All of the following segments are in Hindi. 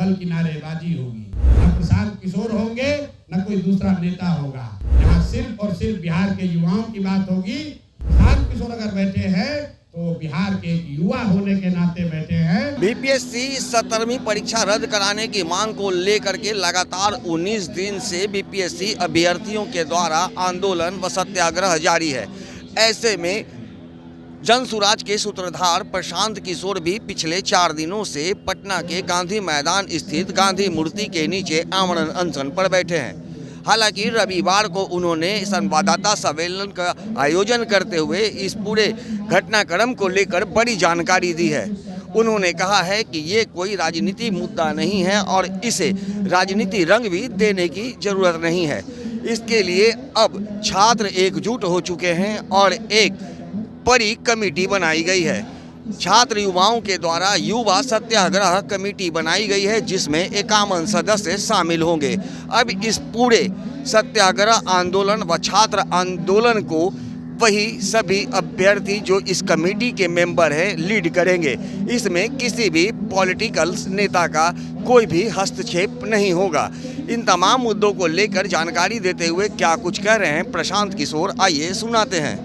दल की नारेबाजी होगी, न प्रशांत किशोर होंगे, न कोई दूसरा नेता होगा। यहाँ सिर्फ और सिर्फ बिहार के युवाओं की बात होगी। प्रशांत किशोर अगर बैठे हैं तो बिहार के एक युवा होने के नाते बैठे हैं। बीपीएससी 17वीं परीक्षा रद्द कराने की मांग को लेकर के लगातार 19 दिन से बीपीएससी अभ्यर्थियों के द्वारा आंदोलन व सत्याग्रह जारी है। ऐसे में जनसुराज के सूत्रधार प्रशांत किशोर भी पिछले 4 दिनों से पटना के गांधी मैदान स्थित गांधी मूर्ति के नीचे आमरण अनशन पर बैठे हैं। हालांकि रविवार को उन्होंने संवाददाता सम्मेलन का आयोजन करते हुए इस पूरे घटनाक्रम को लेकर बड़ी जानकारी दी है। उन्होंने कहा है कि ये कोई राजनीति मुद्दा नहीं है और इसे राजनीति रंग भी देने की जरूरत नहीं है। इसके लिए अब छात्र एकजुट हो चुके हैं और एक बड़ी कमेटी बनाई गई है। छात्र युवाओं के द्वारा युवा सत्याग्रह कमेटी बनाई गई है, जिसमें 51 सदस्य शामिल होंगे। अब इस पूरे सत्याग्रह आंदोलन व छात्र आंदोलन को वही सभी अभ्यर्थी जो इस कमेटी के मेंबर हैं लीड करेंगे। इसमें किसी भी पॉलिटिकल नेता का कोई भी हस्तक्षेप नहीं होगा। इन तमाम मुद्दों को लेकर जानकारी देते हुए क्या कुछ कह रहे हैं प्रशांत किशोर, आइए सुनाते हैं।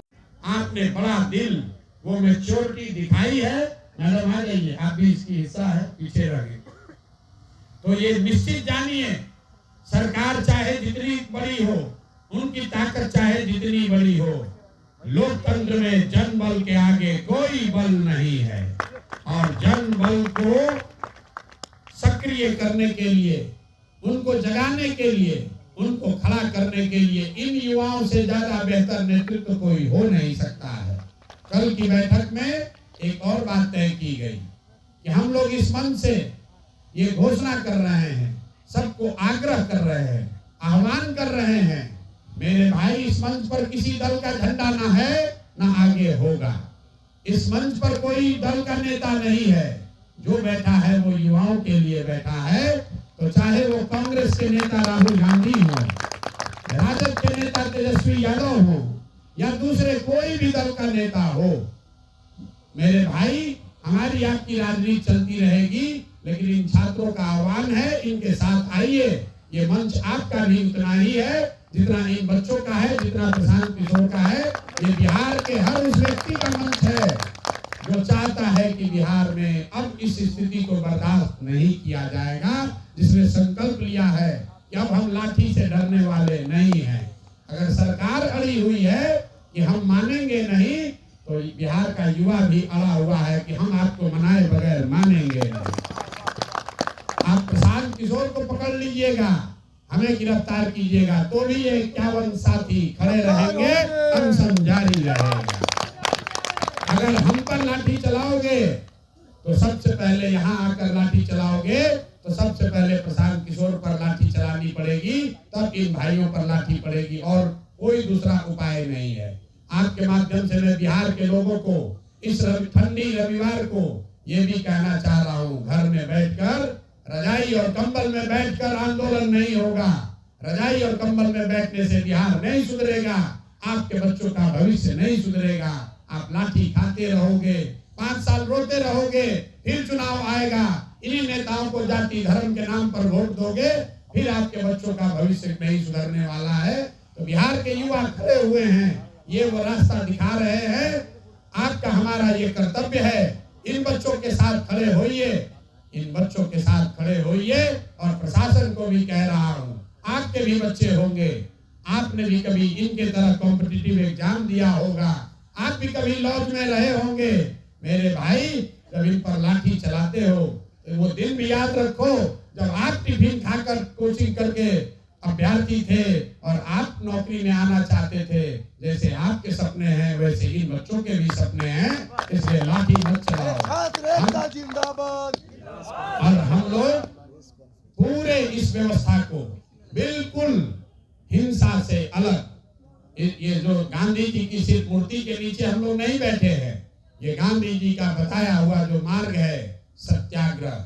आपने बड़ा दिल, वो मैच्योरिटी दिखाई है। मैडम आ जाइए, आप भी इसकी हिस्सा है, पीछे रहिए। तो ये निश्चित जानिए, सरकार चाहे जितनी बड़ी हो, उनकी ताकत चाहे जितनी बड़ी हो, लोकतंत्र में जनबल के आगे कोई बल नहीं है। और जनबल को सक्रिय करने के लिए, उनको जगाने के लिए, उनको खड़ा करने के लिए इन युवाओं से ज्यादा बेहतर नेतृत्व कोई हो नहीं सकता है। कल की बैठक में एक और बात तय की गई कि हम लोग इस मंच से ये घोषणा कर रहे हैं, सबको आग्रह कर रहे हैं, आह्वान कर रहे हैं, मेरे भाई इस मंच पर किसी दल का झंडा ना है ना आगे होगा। इस मंच पर कोई दल का नेता नहीं है। जो बैठा है वो युवाओं के लिए बैठा है। तो चाहे वो कांग्रेस के नेता राहुल गांधी हो, राजद के नेता तेजस्वी यादव हो, या दूसरे कोई भी दल का नेता हो, मेरे भाई हमारी आपकी राजनीति चलती रहेगी। लेकिन इन छात्रों का आह्वान है, इनके साथ आइए। ये मंच आपका भी उतना ही है जितना इन बच्चों का है, जितना प्रशांत किशोर का है। ये बिहार के हर उस व्यक्ति का मंच है जो चाहता है कि बिहार में अब इस स्थिति को बर्दाश्त नहीं किया जाएगा, जिसने संकल्प लिया है कि अब हम लाठी से डरने वाले नहीं हैं। अगर सरकार अड़ी हुई है कि हम मानेंगे नहीं, तो बिहार का युवा भी अड़ा हुआ है कि हम आपको मनाए बगैर मानेंगे नहीं। आप प्रशांत किशोर को पकड़ लीजिएगा, हमें गिरफ्तार कीजिएगा, तो भी ये 51 साथी खड़े रहेंगे, अनशन जारी रहेगा। अगर हम पर लाठी चलाओगे तो सबसे पहले यहाँ आकर लाठी चलाओगे तो सबसे पहले प्रशांत किशोर पर लाठी चलानी पड़ेगी, तब इन भाइयों पर लाठी पड़ेगी, और कोई दूसरा उपाय नहीं है। आपके माध्यम से मैं बिहार के लोगों को इस ठंडी रविवार को ये भी कहना चाह रहा हूँ, घर में बैठकर रजाई और कंबल में बैठकर आंदोलन नहीं होगा। रजाई और कंबल में बैठने से बिहार नहीं सुधरेगा, आपके बच्चों का भविष्य नहीं सुधरेगा। आप लाठी खाते रहोगे, 5 साल रोते रहोगे, फिर चुनाव आएगा, इन्हीं नेताओं को जाति धर्म के नाम पर वोट दोगे, फिर आपके बच्चों का भविष्य नहीं सुधरने वाला है। तो बिहार के युवा खड़े हुए हैं, ये वो रास्ता दिखा रहे हैं। आपका हमारा ये कर्तव्य है, इन बच्चों के साथ खड़े होइए, इन बच्चों के साथ खड़े होइए। और प्रशासन को भी कह रहा हूँ, आपके भी बच्चे होंगे, आपने भी कभी इनके तरह कॉम्पिटिटिव एग्जाम दिया होगा, आप भी कभी लॉज में रहे होंगे। मेरे भाई, जब इन पर लाठी चलाते हो तो वो दिन भी याद रखो जब आप टिफिन खाकर कोचिंग करके अभ्यर्थी थे और आप नौकरी में आना चाहते थे। जैसे आपके सपने हैं वैसे इन बच्चों के भी सपने हैं, इसलिए लाठी मत चलाओ। जिंदाबाद। और हम लोग पूरे इस व्यवस्था को बिल्कुल हिंसा से अलग, ये जो गांधी जी की सिर्फ मूर्ति के नीचे हम लोग नहीं बैठे हैं, ये गांधी जी का बताया हुआ जो मार्ग है, सत्याग्रह,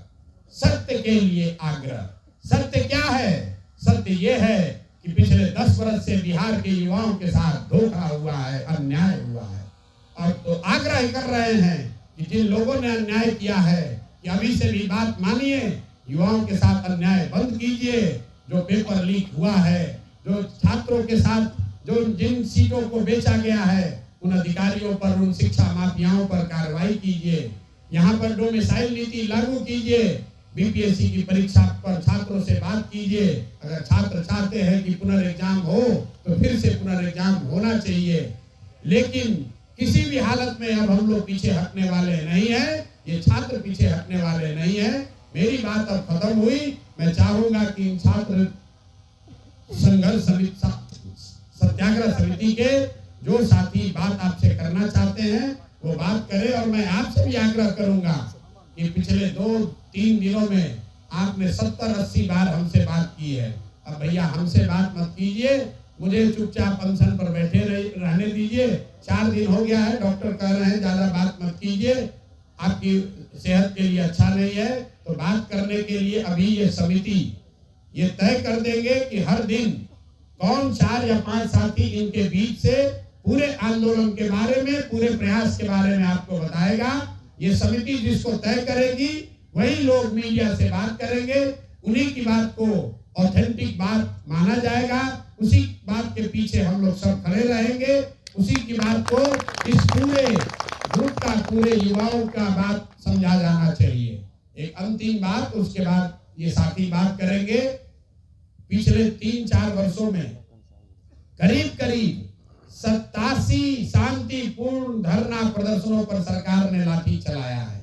सत्य के लिए आग्रह। सत्य क्या है? सत्य ये है कि पिछले 10 वर्ष से बिहार के युवाओं के साथ धोखा हुआ है, अन्याय हुआ है। और तो आग्रह कर रहे हैं कि जिन लोगों ने अन्याय किया है कि अभी से भी बात मानिए, युवाओं के साथ अन्याय बंद कीजिए। जो पेपर लीक हुआ है, जो छात्रों के साथ जो जिन सीटों को बेचा गया है, उन अधिकारियों पर, उन शिक्षा माफियाओं पर कार्रवाई कीजिए। यहाँ पर डोमिसाइल नीति लागू कीजिए। बीपीएससी की परीक्षा पर छात्रों से बात कीजिए। अगर छात्र चाहते हैं कि पुनर्एग्जाम हो तो फिर से पुनर्एग्जाम होना चाहिए, लेकिन किसी भी हालत में अब हम लोग पीछे हटने वाले नहीं हैं। ये छात्र पीछे हटने वाले नहीं हैं। मेरी बात अब खत्म हुई। मैं चाहूंगा कि इन छात्र संघर्ष समिति, सत्याग्रह समिति के जो साथी बात आपसे करना चाहते हैं वो बात करें। और मैं आपसे भी आग्रह करूंगा कि पिछले 2-3 दिनों में आपने 70-80 बार हमसे बात की है। अब भैया हमसे बात मत कीजिए, मुझे चुपचाप अनशन पर बैठे रहने दीजिए। 4 दिन हो गया है, डॉक्टर कह रहे हैं ज्यादा बात मत कीजिए, आपकी सेहत के लिए अच्छा नहीं है। तो बात करने के लिए अभी ये समिति ये तय कर देंगे कि हर दिन कौन 4 या 5 साथी इनके बीच से पूरे आंदोलन के बारे में, पूरे प्रयास के बारे में आपको बताएगा। ये समिति जिसको तय करेगी वही लोग मीडिया से बात करेंगे, उन्हीं की बात को ऑथेंटिक बात माना जाएगा, उसी बात के पीछे हम लोग सब खड़े रहेंगे, उसी की बात को इस पूरे ग्रुप का, पूरे युवाओं का बात समझा जाना चाहिए। एक अंतिम बात, उसके बाद ये साथी बात करेंगे। पिछले 3-4 वर्षों में करीब 87 शांतिपूर्ण धरना प्रदर्शनों पर सरकार ने लाठी चलाया है।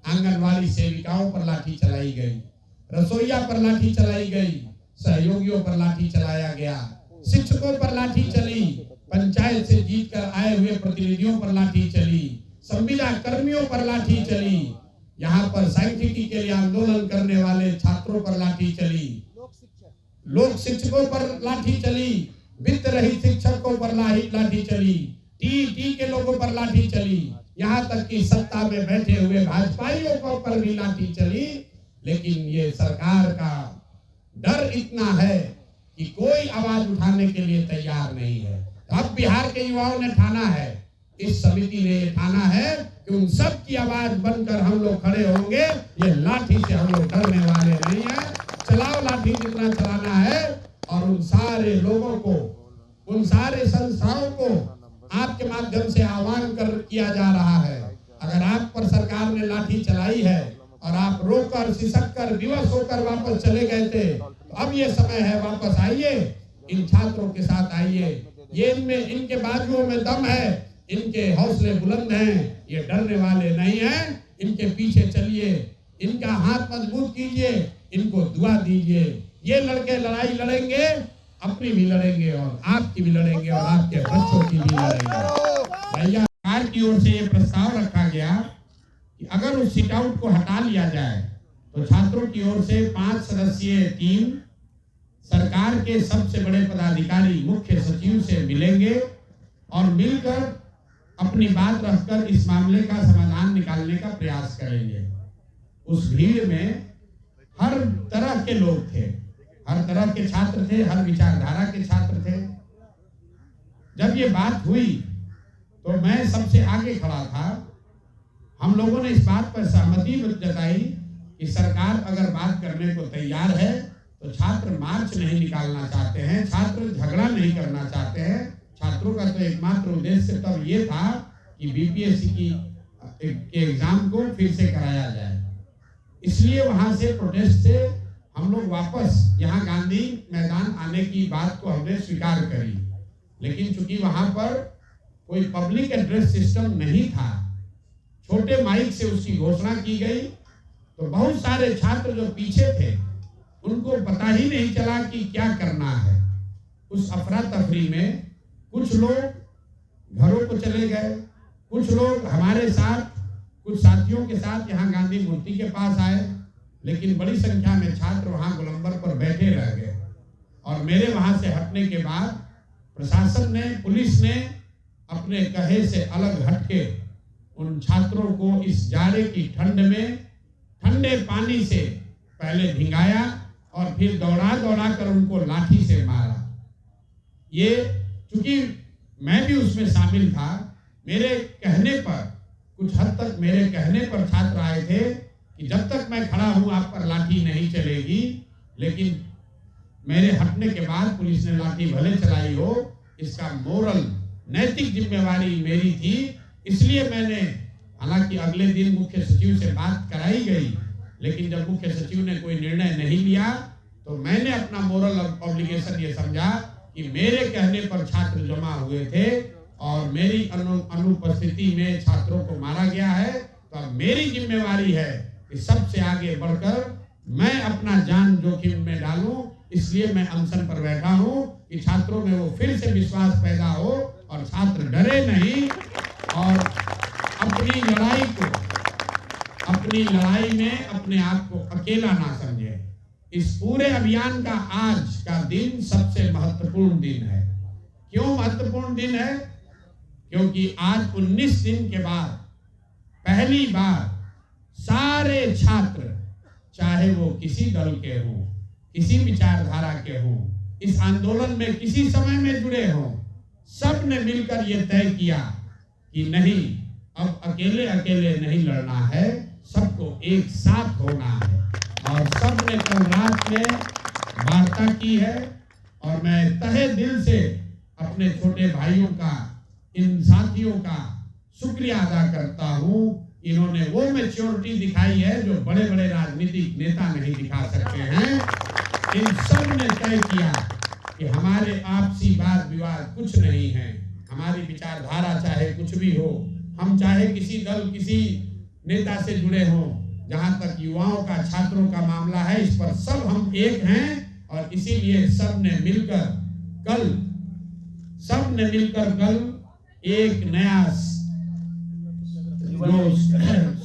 आंगनवाड़ी सेविकाओं पर लाठी चलाई गई, रसोईया पर लाठी चलाई गई, सहयोगियों पर लाठी चलाया गया, शिक्षकों पर लाठी चली, पंचायत से जीतकर आए हुए प्रतिनिधियों पर लाठी चली, संविदा कर्मियों पर लाठी चली, यहाँ पर साइंटिफिक के लिए आंदोलन करने वाले छात्रों पर लाठी चली, लोक शिक्षकों पर लाठी चली, वित्त रहित शिक्षकों पर लाठी चली, टी के लोगों पर लाठी चली, यहाँ तक कि सत्ता में बैठे हुए भाजपाइयों पर भी लाठी चली। लेकिन ये सरकार का डर इतना है कि कोई आवाज उठाने के लिए तैयार नहीं है। अब बिहार के युवाओं ने ठाना है, इस समिति ने ये ठाना है कि उन सब की आवाज बनकर हम लोग खड़े होंगे। ये लाठी से हम लोग डरने वाले नहीं है। चलाओ लाठी जितना चलाना है। और उन सारे लोगों को, उन सारे संस्थाओं को आपके माध्यम से आह्वान किया जा रहा है। अगर आप पर सरकार ने लाठी चलाई है और आप रोकर, सिसककर, विवश होकर वापस चले गए थे, तो अब ये समय है, वापस आइए, इन छात्रों के साथ आइए। ये इनके बाजुओं में दम है, इनके हौसले बुलंद हैं, ये डरने वाले नहीं हैं। इनके पीछे चलिए, इनका हाथ मजबूत कीजिए, इनको दुआ दीजिए। ये लड़के लड़ाई लड़ेंगे, अपनी भी लड़ेंगे और आपकी भी लड़ेंगे और आपके बच्चों की भी लड़ेंगे। भैया, सरकार की ओर से ये प्रस्ताव रखा गया कि अगर उस सिट आउट को हटा लिया जाए तो छात्रों की ओर से 5 सदस्यीय टीम सरकार के सबसे बड़े पदाधिकारी मुख्य सचिव से मिलेंगे और मिलकर अपनी बात रखकर इस मामले का समाधान निकालने का प्रयास करेंगे। उस भीड़ में हर तरह के लोग थे, हर तरह के छात्र थे, हर विचारधारा के छात्र थे। जब ये बात हुई तो मैं सबसे आगे खड़ा था। हम लोगों ने इस बात पर सहमति जताई कि सरकार अगर बात करने को तैयार है तो छात्र मार्च नहीं निकालना चाहते हैं, छात्र झगड़ा नहीं करना चाहते हैं। छात्रों का तो एकमात्र उद्देश्य तब ये था कि बीपीएससी के एग्जाम को फिर से कराया जाए। इसलिए वहां से प्रोटेस्ट से हम लोग वापस यहाँ गांधी मैदान आने की बात को हमने स्वीकार करी। लेकिन चूंकि वहां पर कोई पब्लिक एड्रेस सिस्टम नहीं था, छोटे माइक से उसकी घोषणा की गई, तो बहुत सारे छात्र जो पीछे थे उनको पता ही नहीं चला कि क्या करना है। उस अफरा तफरी में कुछ लोग घरों को चले गए, कुछ लोग हमारे साथ, कुछ साथियों के साथ यहाँ गांधी मूर्ति के पास आए, लेकिन बड़ी संख्या में छात्र वहाँ गोलंबर पर बैठे रह गए। और मेरे वहाँ से हटने के बाद प्रशासन ने, पुलिस ने अपने कहे से अलग हटके उन छात्रों को इस जाड़े की ठंड में ठंडे पानी से पहले भिंगाया और फिर दौड़ा कर उनको लाठी से मारा। ये चूंकि मैं भी उसमें शामिल था, मेरे कहने पर, कुछ हद तक मेरे कहने पर छात्र आए थे कि जब तक मैं खड़ा हूं आप पर लाठी नहीं चलेगी, लेकिन मेरे हटने के बाद पुलिस ने लाठी भले चलाई हो, इसका मोरल नैतिक जिम्मेवारी मेरी थी। इसलिए मैंने, हालांकि अगले दिन मुख्य सचिव से बात कराई गई, लेकिन जब मुख्य सचिव ने कोई निर्णय नहीं लिया तो मैंने अपना मोरल ऑब्लिगेशन ये समझा कि मेरे कहने पर छात्र जमा हुए थे और मेरी अनुपस्थिति में छात्रों को मारा गया है, तो अब मेरी जिम्मेवारी है कि सबसे आगे बढ़कर मैं अपना जान जोखिम में डालूं। इसलिए मैं अनशन पर बैठा हूं कि छात्रों में वो फिर से विश्वास पैदा हो और छात्र डरे नहीं और अपनी लड़ाई में अपने आप को अकेला ना समझे। इस पूरे अभियान का आज का दिन सबसे महत्वपूर्ण दिन है। क्यों महत्वपूर्ण दिन है? क्योंकि आज 19 दिन के बाद पहली बार सारे छात्र, चाहे वो किसी दल के हों, किसी विचारधारा के हों, इस आंदोलन में किसी समय में जुड़े हों, सब ने मिलकर ये तय किया कि नहीं, अब अकेले अकेले नहीं लड़ना है, सबको एक साथ होना है। और सब ने कल रात में वार्ता की है और मैं तहे दिल से अपने छोटे भाइयों का, इन साथियों का शुक्रिया अदा करता हूं। इन्होंने वो मैच्योरिटी दिखाई है जो बड़े बड़े राजनीतिक नेता नहीं दिखा सकते हैं। इन सब ने तय किया कि हमारे आपसी वाद विवाद कुछ नहीं है, हमारी विचारधारा चाहे कुछ भी हो, हम चाहे किसी दल, किसी नेता से जुड़े हों, जहां तक युवाओं का, छात्रों का मामला है, इस पर सब हम एक हैं। और इसीलिए सब ने मिलकर कल एक नया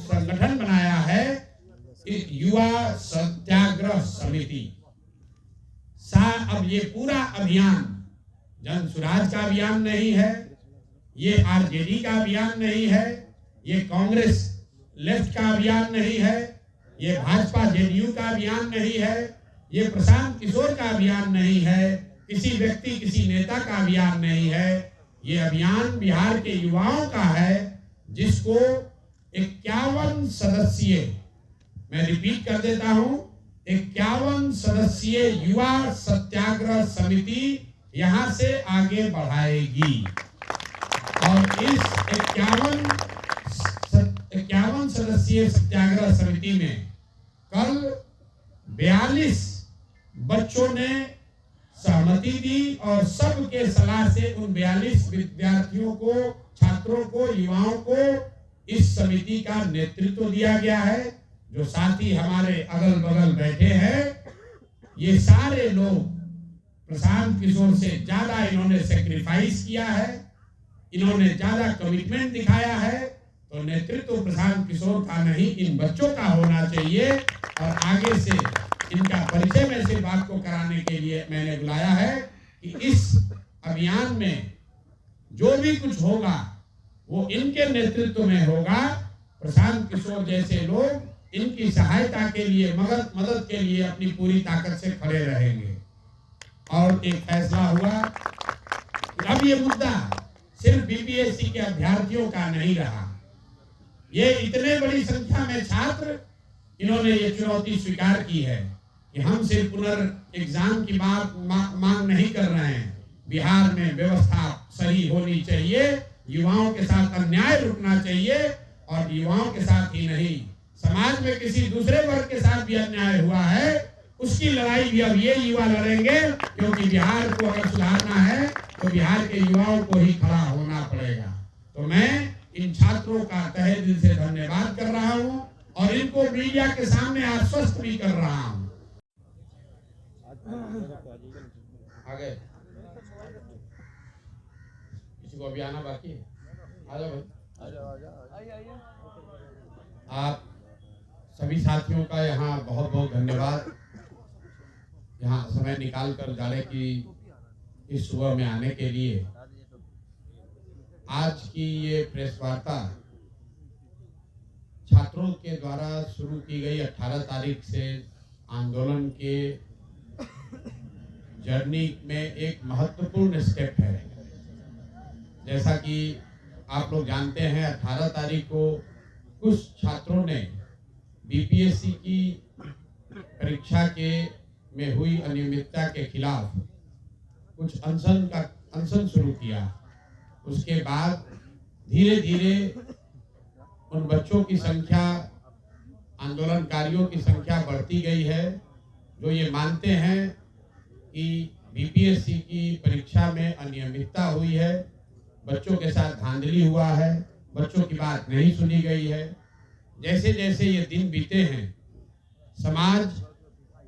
संगठन बनाया है, युवा सत्याग्रह समिति। अब ये पूरा अभियान जन सुराज का अभियान नहीं है, ये आरजेडी का अभियान नहीं है, ये कांग्रेस लेफ्ट का अभियान नहीं है, ये भाजपा जेडीयू का अभियान नहीं है, ये प्रशांत किशोर का अभियान नहीं है, किसी व्यक्ति, किसी नेता का अभियान नहीं है। ये अभियान बिहार के युवाओं का है, जिसको 51 सदस्यीय, मैं रिपीट कर देता हूं, 51 सदस्यीय युवा सत्याग्रह समिति यहां से आगे बढ़ाएगी। और इस 51 सदस्यीय सत्याग्रह समिति में कल 42 बच्चों ने सहमति दी और सबके सलाह से उन 42 विद्यार्थियों को, छात्रों को, युवाओं को इस समिति का नेतृत्व दिया गया है। जो साथी हमारे अगल बगल बैठे हैं, ये सारे लोग प्रशांत किशोर से ज्यादा इन्होंने सेक्रीफाइस किया है, इन्होंने ज्यादा कमिटमेंट दिखाया है। तो नेतृत्व प्रशांत किशोर का नहीं, इन बच्चों का होना चाहिए। और आगे से इनका परिचय में से बात को कराने के लिए मैंने बुलाया है कि इस अभियान में जो भी कुछ होगा वो इनके नेतृत्व में होगा। प्रशांत किशोर जैसे लोग इनकी सहायता के लिए, मदद के लिए अपनी पूरी ताकत से खड़े रहेंगे। और एक फैसला हुआ, अब ये मुद्दा सिर्फ बीपीएससी के अभ्यर्थियों का नहीं रहा, ये इतने बड़ी संख्या में छात्र, इन्होंने ये चुनौती स्वीकार की है कि हम सिर्फ पुनर्एग्जाम की मांग नहीं कर रहे हैं। बिहार में व्यवस्था सही होनी चाहिए, युवाओं के साथ अन्याय रुकना चाहिए, और युवाओं के साथ ही नहीं, समाज में किसी दूसरे वर्ग के साथ भी अन्याय हुआ है, उसकी लड़ाई भी अब ये युवा लड़ेंगे। क्योंकि बिहार को अगर सुधारना है तो बिहार के युवाओं को ही खड़ा होना पड़ेगा। तो मैं इन छात्रों का तहे दिल से धन्यवाद कर रहा हूं और इनको मीडिया के सामने आश्वस्त भी कर रहा हूं। आगे किसी को अभी आना बाकी है? आ जाओ भाई, आप सभी साथियों का यहाँ बहुत बहुत धन्यवाद, यहाँ समय निकाल कर जाने की इस सुबह में आने के लिए। आज की ये प्रेस वार्ता छात्रों के द्वारा शुरू की गई 18 तारीख से आंदोलन के जर्नी में एक महत्वपूर्ण स्टेप है। जैसा कि आप लोग जानते हैं, 18 तारीख को कुछ छात्रों ने बीपीएससी की परीक्षा में हुई अनियमितता के खिलाफ कुछ अनशन शुरू किया। उसके बाद धीरे धीरे उन बच्चों की संख्या, आंदोलनकारियों की संख्या बढ़ती गई है जो ये मानते हैं कि बीपीएससी की परीक्षा में अनियमितता हुई है, बच्चों के साथ धांधली हुआ है, बच्चों की बात नहीं सुनी गई है। जैसे जैसे ये दिन बीते हैं, समाज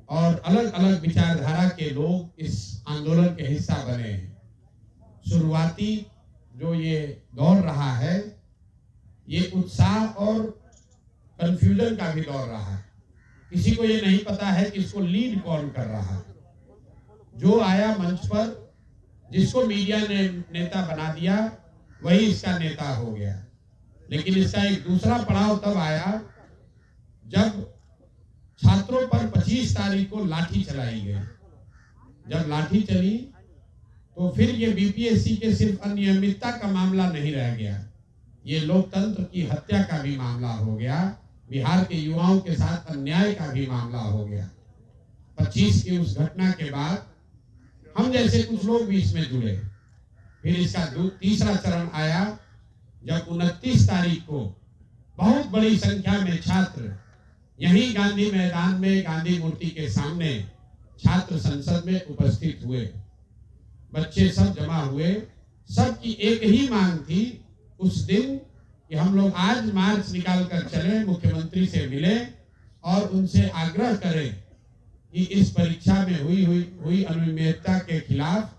और अलग अलग विचारधारा के लोग इस आंदोलन के हिस्सा बने हैं। शुरुआती जो ये दौर रहा है, ये उत्साह और कंफ्यूजन का भी दौर रहा है। किसी को ये नहीं पता है कि इसको लीड कौन कर रहा है। जो आया मंच पर, जिसको मीडिया ने नेता बना दिया, वही इसका नेता हो गया। लेकिन इसका एक दूसरा पड़ाव तब आया जब छात्रों पर 25 तारीख को लाठी चलाई गई। जब लाठी चली तो फिर ये बीपीएससी के सिर्फ अनियमितता का मामला नहीं रह गया, ये लोकतंत्र की हत्या का भी मामला हो गया, बिहार के युवाओं के साथ अन्याय का भी मामला हो गया। 25 की उस घटना के बाद हम जैसे कुछ लोग भी इसमें जुड़े। फिर इसका तीसरा चरण आया जब 29 तारीख को बहुत बड़ी संख्या में छात्र यहीं गांधी मैदान में, गांधी मूर्ति के सामने छात्र संसद में उपस्थित हुए। बच्चे सब जमा हुए। सबकी एक ही मांग थी उस दिन कि हम लोग आज मार्च निकाल कर चले, मुख्यमंत्री से मिले और उनसे आग्रह करें कि इस परीक्षा में हुई अनियमितता के खिलाफ,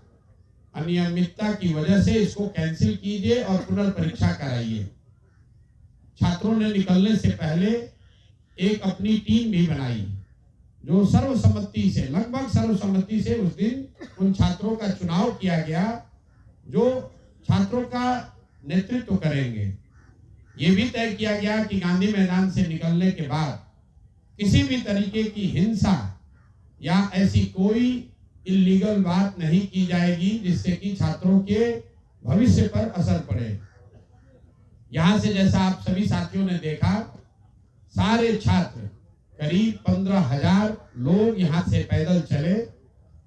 अनियमितता की वजह से इसको कैंसिल कीजिए और पुनर्परीक्षा कराइए। छात्रों ने निकलने से पहले एक अपनी टीम भी बनाई जो सर्वसम्मति से, लगभग सर्वसम्मति से उस दिन उन छात्रों का चुनाव किया गया जो छात्रों का नेतृत्व करेंगे। ये भी तय किया गया कि गांधी मैदान से निकलने के बाद किसी भी तरीके की हिंसा या ऐसी कोई इल्लीगल बात नहीं की जाएगी जिससे कि छात्रों के भविष्य पर असर पड़े। यहां से जैसा आप सभी साथियों ने देखा, सारे छात्र करीब 15,000 लोग यहां से पैदल चले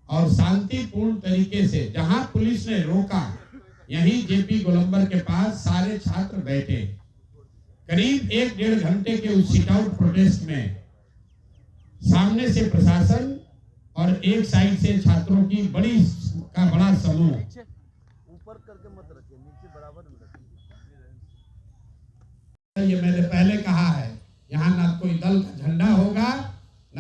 और शांतिपूर्ण तरीके से, जहां पुलिस ने रोका, यहीं जेपी गोलंबर के पास सारे छात्र बैठे। करीब 1-1.5 घंटे के उस सिट आउट प्रोटेस्ट में सामने से प्रशासन और एक साइड से छात्रों की बड़ा समूह, ऊपर करके मत रखिए, नीचे बराबर में रखिए। ये मैंने पहले कहा है, यहाँ ना कोई दल का झंडा होगा, न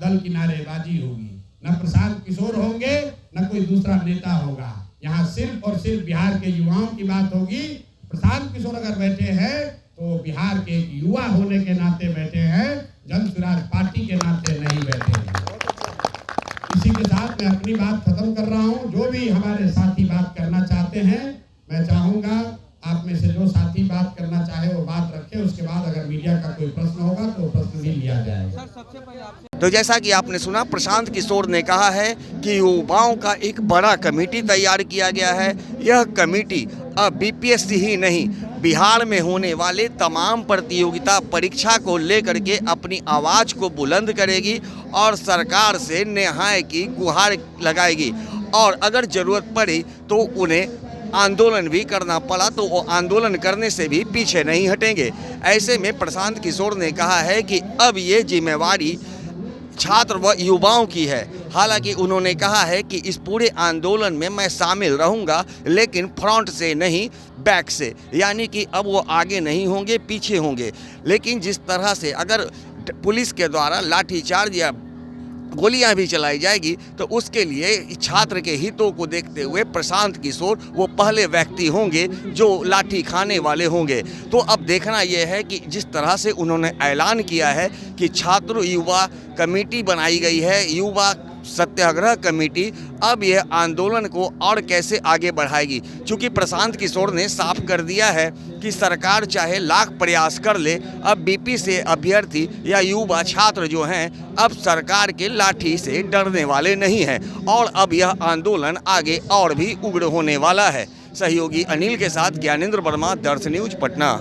दल की नारेबाजी होगी, न प्रशांत किशोर होंगे, न कोई दूसरा नेता होगा। यहाँ सिर्फ और सिर्फ बिहार के युवाओं की बात होगी। प्रशांत किशोर अगर बैठे हैं तो बिहार के एक युवा होने के नाते बैठे हैं, जन स्वराज पार्टी के नाते नहीं बैठे हैं। इसी के साथ मैं अपनी बात खत्म कर रहा हूं। जो भी हमारे साथी बात करना चाहते हैं, मैं चाहूंगा आप में से जो साथी बात करना चाहे वो बात रखे। उसके बाद अगर मीडिया का कोई प्रश्न होगा तो प्रश्न भी लिया जाएगा। तो जैसा कि आपने सुना, प्रशांत किशोर ने कहा है कि युवाओं का एक बड़ा कमेटी तैयार किया गया है। यह कमेटी अब बीपीएससी ही नहीं, बिहार में होने वाले तमाम प्रतियोगिता परीक्षा को लेकर के अपनी आवाज़ को बुलंद करेगी और सरकार से न्याय की गुहार लगाएगी। और अगर ज़रूरत पड़ी तो उन्हें आंदोलन भी करना पड़ा तो वो आंदोलन करने से भी पीछे नहीं हटेंगे। ऐसे में प्रशांत किशोर ने कहा है कि अब ये जिम्मेवारी छात्र व युवाओं की है। हालांकि उन्होंने कहा है कि इस पूरे आंदोलन में मैं शामिल रहूंगा, लेकिन फ्रंट से नहीं, बैक से, यानी कि अब वो आगे नहीं होंगे, पीछे होंगे। लेकिन जिस तरह से अगर पुलिस के द्वारा लाठीचार्ज या गोलियां भी चलाई जाएगी तो उसके लिए छात्र के हितों को देखते हुए प्रशांत किशोर वो पहले व्यक्ति होंगे जो लाठी खाने वाले होंगे। तो अब देखना यह है कि जिस तरह से उन्होंने ऐलान किया है कि छात्र युवा कमेटी बनाई गई है, युवा सत्याग्रह कमेटी, अब यह आंदोलन को और कैसे आगे बढ़ाएगी। क्योंकि प्रशांत किशोर ने साफ कर दिया है कि सरकार चाहे लाख प्रयास कर ले, अब बीपी से अभ्यर्थी या युवा छात्र जो हैं अब सरकार के लाठी से डरने वाले नहीं हैं और अब यह आंदोलन आगे और भी उग्र होने वाला है। सहयोगी अनिल के साथ ज्ञानेंद्र वर्मा, दर्श न्यूज, पटना।